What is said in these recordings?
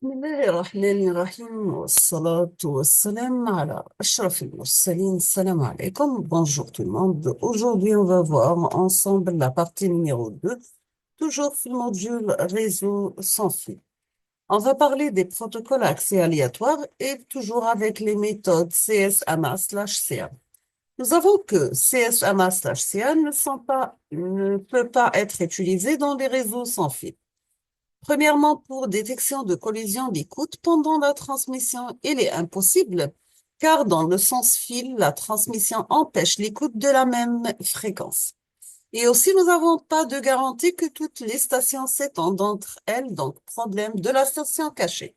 بسم الله الرحمن الرحيم والصلاة والسلام على أشرف المرسلين. Salam alaikum. Bonjour tout le monde. Aujourd'hui, on va voir ensemble la partie numéro 2, toujours sur le module réseau sans fil. On va parler des protocoles à accès aléatoire et toujours avec les méthodes CSAMA/CA. Nous avons que CSAMA/CA ne peut pas être utilisé dans les réseaux sans fil. Premièrement, pour détection de collision d'écoute pendant la transmission, il est impossible, car dans le sens fil, la transmission empêche l'écoute de la même fréquence. Et aussi, nous n'avons pas de garantie que toutes les stations s'étendent entre elles, donc problème de la station cachée.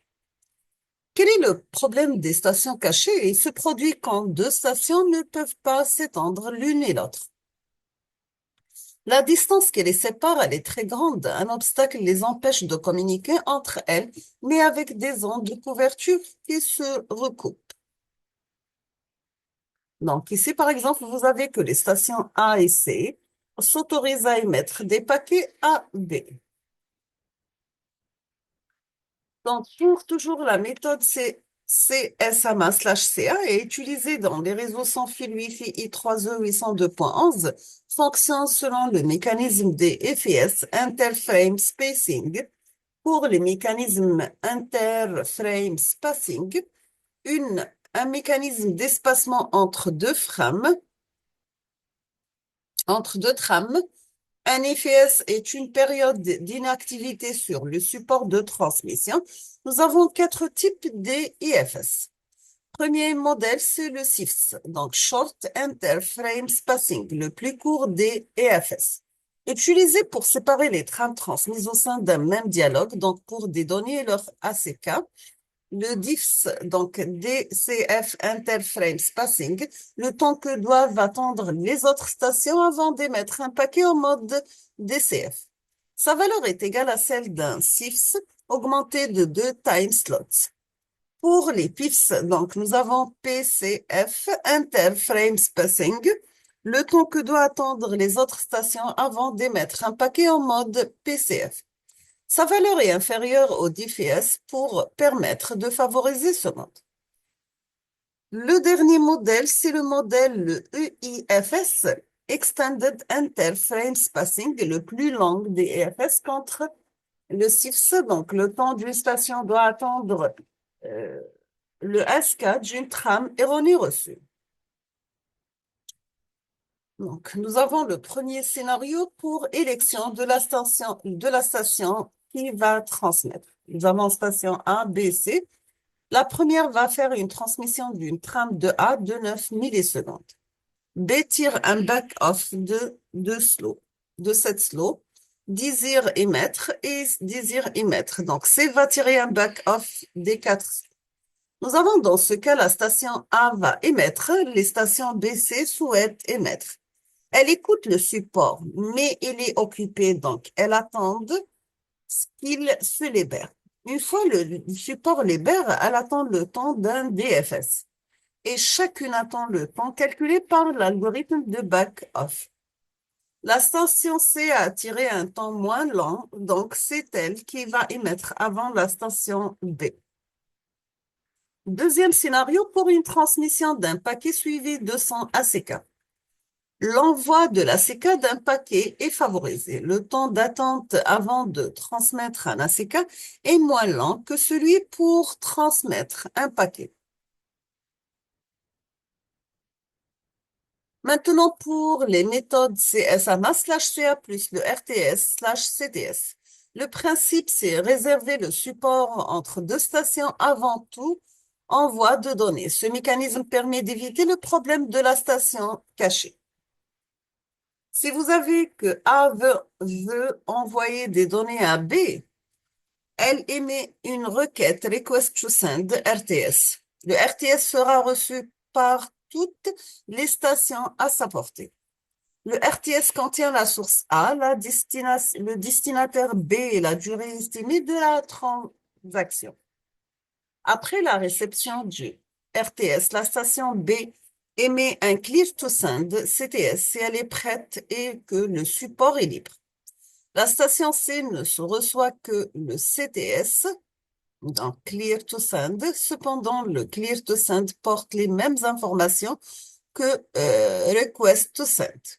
Quel est le problème des stations cachées? Il se produit quand deux stations ne peuvent pas s'étendre l'une et l'autre. La distance qui les sépare, elle est très grande. Un obstacle les empêche de communiquer entre elles, mais avec des ondes de couverture qui se recoupent. Donc ici, par exemple, vous avez que les stations A et C s'autorisent à émettre des paquets A, B. Donc, pour toujours la méthode CSAMA/CA est utilisée dans les réseaux sans fil Wi-Fi I3E 802.11, fonctionne selon le mécanisme des FES, Interframe Spacing. Pour les mécanismes interframe spacing, un mécanisme d'espacement entre deux frames, entre deux trames. Un IFS est une période d'inactivité sur le support de transmission. Nous avons quatre types d'IFS. Premier modèle, c'est le SIFS, donc Short Interframe Spacing, le plus court des IFS. Utilisé pour séparer les trames transmises au sein d'un même dialogue, donc pour des données et leur ACK. Le DIFS, donc DCF Interframe Spacing, le temps que doivent attendre les autres stations avant d'émettre un paquet en mode DCF. Sa valeur est égale à celle d'un SIFS augmenté de 2 time slots. Pour les PIFS, donc nous avons PCF Interframe Spacing, le temps que doivent attendre les autres stations avant d'émettre un paquet en mode PCF. Sa valeur est inférieure au DFS pour permettre de favoriser ce mode. Le dernier modèle, c'est le modèle le EIFS, Extended Interframe Spacing, le plus long des EFS contre le SIFS. Donc, le temps d'une station doit attendre le SK d'une trame erronée reçue. Donc, nous avons le premier scénario pour élection de la station qui va transmettre. Nous avons station A, B, C. La première va faire une transmission d'une trame de A de 9 millisecondes. B tire un back-off de 7 slow, désire émettre et désire émettre. Donc, C va tirer un back-off des 4 slow. Nous avons dans ce cas la station A va émettre, les stations B, C souhaitent émettre. Elle écoute le support, mais il est occupé, donc elle attend qu'il se libère. Une fois le support libère, elle attend le temps d'un DFS. Et chacune attend le temps calculé par l'algorithme de back-off. La station C a tiré un temps moins lent, donc c'est elle qui va émettre avant la station B. Deuxième scénario pour une transmission d'un paquet suivi de son ACK. L'envoi de l'ACK d'un paquet est favorisé. Le temps d'attente avant de transmettre un ACK est moins lent que celui pour transmettre un paquet. Maintenant, pour les méthodes CSAMA/CA plus le RTS/CTS. Le principe, c'est réserver le support entre deux stations avant tout envoi de données. Ce mécanisme permet d'éviter le problème de la station cachée. Si vous avez que A veut envoyer des données à B, elle émet une requête Request to Send RTS. Le RTS sera reçu par toutes les stations à sa portée. Le RTS contient la source A, le destinataire B et la durée estimée de la transaction. Après la réception du RTS, la station B émet un Clear to Send CTS si elle est prête et que le support est libre. La station C ne se reçoit que le CTS, Donc, clear to send. Cependant, le clear to send porte les mêmes informations que request to send.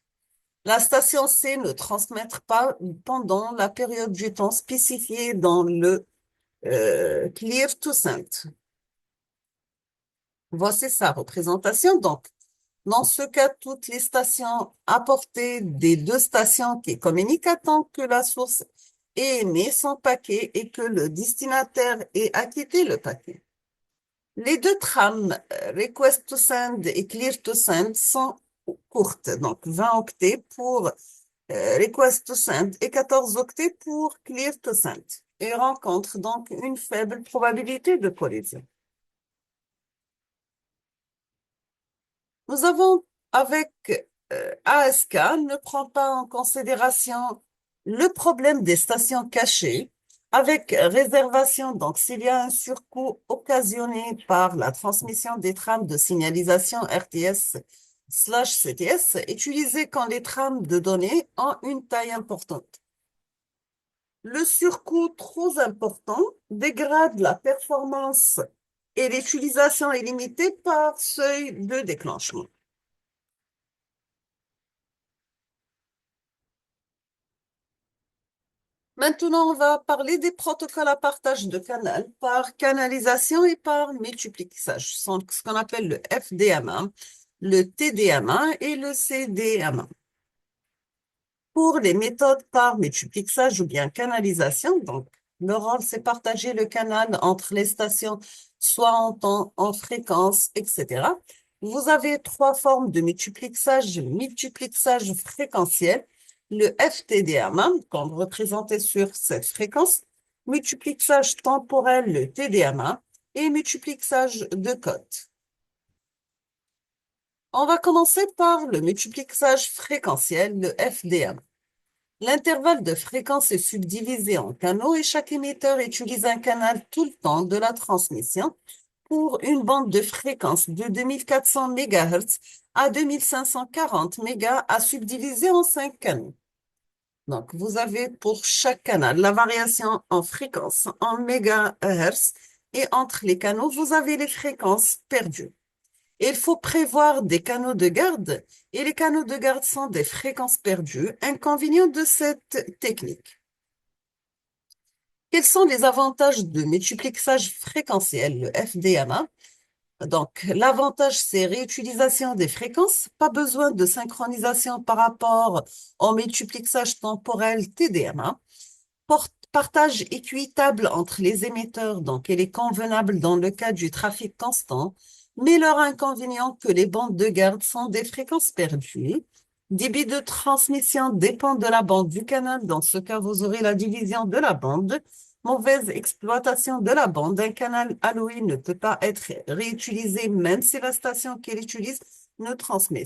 La station C ne transmettra pas pendant la période du temps spécifiée dans le clear to send. Voici sa représentation. Donc, dans ce cas, toutes les stations à portée des deux stations qui communiquent attendent que la source ait émis son paquet et que le destinataire ait acquitté le paquet. Les deux trames Request to Send et Clear to Send sont courtes, donc 20 octets pour Request to Send et 14 octets pour Clear to Send, et rencontrent donc une faible probabilité de collision. Nous avons, avec ASK, ne prend pas en considération le problème des stations cachées avec réservation. Donc, s'il y a un surcoût occasionné par la transmission des trames de signalisation RTS/CTS utilisées quand les trames de données ont une taille importante. Le surcoût trop important dégrade la performance et l'utilisation est limitée par seuil de déclenchement. Maintenant, on va parler des protocoles à partage de canal par canalisation et par multiplexage, ce qu'on appelle le FDMA, le TDMA et le CDMA. Pour les méthodes par multiplexage ou bien canalisation, donc le rôle, c'est partager le canal entre les stations, soit en temps, en fréquence, etc. Vous avez trois formes de multiplexage. Multiplexage fréquentiel, le FTDMA, comme représenté sur cette fréquence, multiplexage temporel, le TDMA, et multiplexage de code. On va commencer par le multiplexage fréquentiel, le FDMA. L'intervalle de fréquence est subdivisé en canaux et chaque émetteur utilise un canal tout le temps de la transmission pour une bande de fréquence de 2400 MHz à 2540 MHz à subdiviser en 5 canaux. Donc, vous avez pour chaque canal la variation en fréquence en MHz et entre les canaux, vous avez les fréquences perdues. Il faut prévoir des canaux de garde et les canaux de garde sont des fréquences perdues. Inconvénient de cette technique. Quels sont les avantages de multiplexage fréquentiel, le FDMA? Donc, l'avantage, c'est réutilisation des fréquences, pas besoin de synchronisation par rapport au multiplexage temporel TDMA. Partage équitable entre les émetteurs, donc elle est convenable dans le cas du trafic constant, mais leur inconvénient que les bandes de garde sont des fréquences perdues. Débit de transmission dépend de la bande du canal. Dans ce cas, vous aurez la division de la bande. Mauvaise exploitation de la bande. Un canal alloué ne peut pas être réutilisé même si la station qu'il utilise ne transmet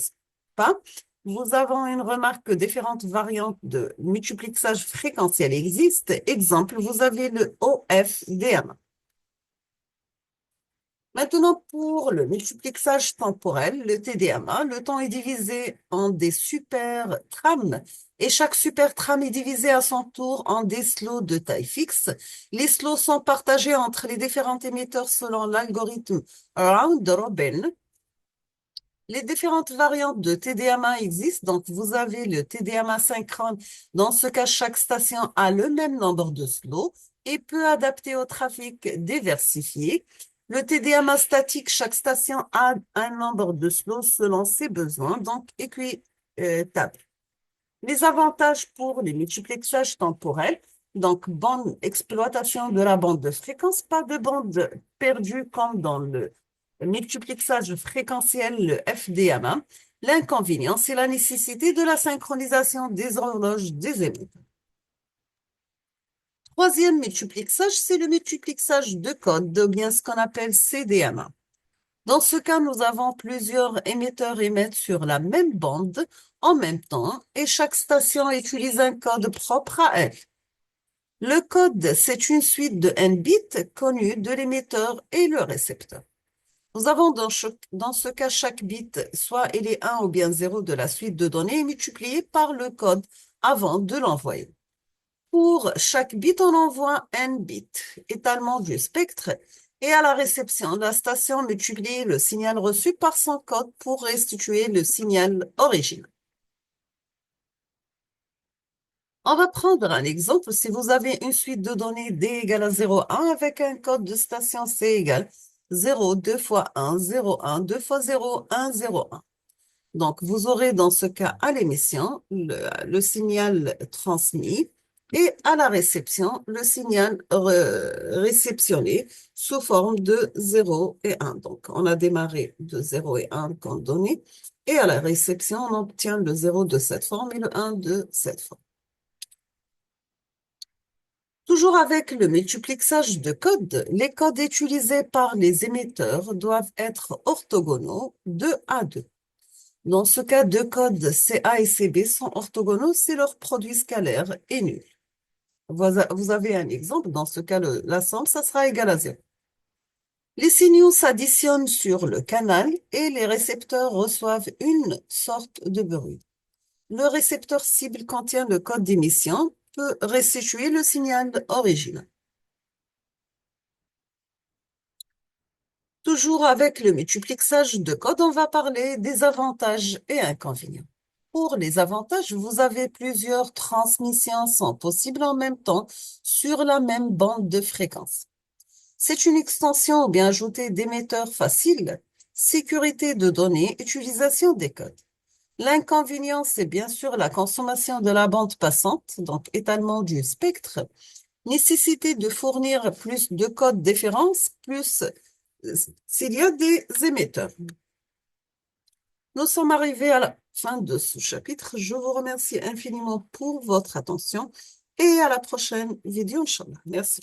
pas. Nous avons une remarque que différentes variantes de multiplexage fréquentiel existent. Exemple, vous avez le OFDM. Maintenant, pour le multiplexage temporel, le TDMA, le temps est divisé en des super trames et chaque super trame est divisée à son tour en des slots de taille fixe. Les slots sont partagés entre les différents émetteurs selon l'algorithme Round Robin. Les différentes variantes de TDMA existent, donc vous avez le TDMA synchrone. Dans ce cas, chaque station a le même nombre de slots et peut adapter au trafic diversifié. Le TDMA statique, chaque station a un nombre de slots selon ses besoins, donc équitable. Les avantages pour les multiplexages temporels, donc bonne exploitation de la bande de fréquence, pas de bande perdue comme dans le multiplexage fréquentiel, le FDMA. L'inconvénient, c'est la nécessité de la synchronisation des horloges des émetteurs. Troisième multiplexage, c'est le multiplexage de code, ou bien ce qu'on appelle CDMA. Dans ce cas, nous avons plusieurs émetteurs émettent sur la même bande en même temps et chaque station utilise un code propre à elle. Le code, c'est une suite de n bits connus de l'émetteur et le récepteur. Nous avons dans ce cas chaque bit, soit il est 1 ou bien 0 de la suite de données multiplié par le code avant de l'envoyer. Pour chaque bit, on envoie un bit, étalement du spectre, et à la réception, la station multiplie le signal reçu par son code pour restituer le signal original. On va prendre un exemple. Si vous avez une suite de données D égale à 0,1 avec un code de station C égale 0, 2 fois 1, 0, 1, 2 fois 0, 1, 0, 1. Donc, vous aurez dans ce cas à l'émission le signal transmis et à la réception le signal réceptionné sous forme de 0 et 1. Donc, on a démarré de 0 et 1 comme données et à la réception, on obtient le 0 de cette forme et le 1 de cette forme. Toujours avec le multiplexage de codes, les codes utilisés par les émetteurs doivent être orthogonaux 2 à 2. Dans ce cas, deux codes CA et CB sont orthogonaux si leur produit scalaire est nul. Vous avez un exemple. Dans ce cas, la somme, ça sera égal à 0. Les signaux s'additionnent sur le canal et les récepteurs reçoivent une sorte de bruit. Le récepteur cible contient le code d'émission, peut restituer le signal original. Toujours avec le multiplexage de code, on va parler des avantages et inconvénients. Pour les avantages, vous avez plusieurs transmissions sont possibles en même temps sur la même bande de fréquence. C'est une extension ou bien ajoutée d'émetteurs faciles, sécurité de données, utilisation des codes. L'inconvénient, c'est bien sûr la consommation de la bande passante, donc étalement du spectre, nécessité de fournir plus de codes différence, plus s'il y a des émetteurs. Nous sommes arrivés à la fin de ce chapitre. Je vous remercie infiniment pour votre attention et à la prochaine vidéo, Inch'Allah. Merci.